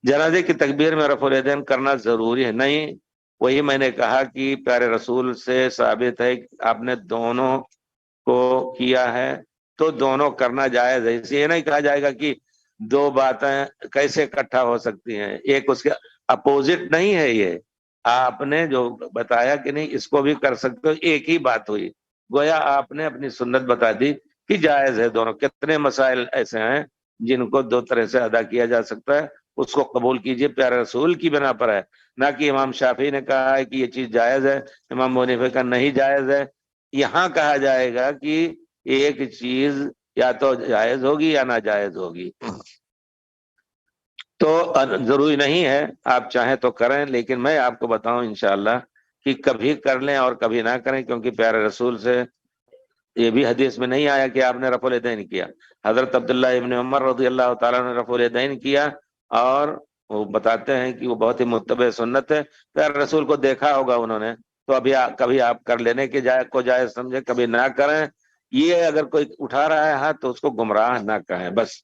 जनाजे की तकबीर में रफ़ुल यदैन करना जरूरी है? नहीं, वही मैंने कहा कि प्यारे रसूल से साबित है कि आपने दोनों को किया है, तो दोनों करना जायज है। इसे ये नहीं कहा जाएगा कि दो बातें कैसे इकट्ठा हो सकती हैं, एक उसके अपोजिट नहीं है। ये आपने जो बताया कि नहीं इसको भी कर सकते हो, एक ही बात हुई। गोया आपने अपनी सुन्नत बता दी कि जायज है दोनों। कितने मसाइल ऐसे हैं जिनको दो तरह से अदा किया जा सकता है, उसको कबूल कीजिए, प्यारे रसूल की बिना पर है। ना कि इमाम शाफी ने कहा है कि ये चीज जायज है, इमाम अबू हनीफा का नहीं जायज है। यहाँ कहा जाएगा कि एक चीज या तो जायज होगी या ना जायज होगी। तो जरूरी नहीं है, आप चाहें तो करें, लेकिन मैं आपको बताऊं इंशाअल्लाह कि कभी कर लें और कभी ना करें, क्योंकि प्यारे रसूल से ये भी हदीस में नहीं आया कि आपने रफुल यदैन किया। हजरत अब्दुल्लाह इब्न उमर रज़ी अल्लाह ताला ने रफुल यदैन किया, और वो बताते हैं कि वो बहुत ही मुत्तबे सुन्नत है। प्यारे रसूल को देखा होगा उन्होंने, तो अभी कभी आप कर लेने के जायज समझे, कभी ना करें। ये अगर कोई उठा रहा है हाथ तो उसको गुमराह ना कहें बस।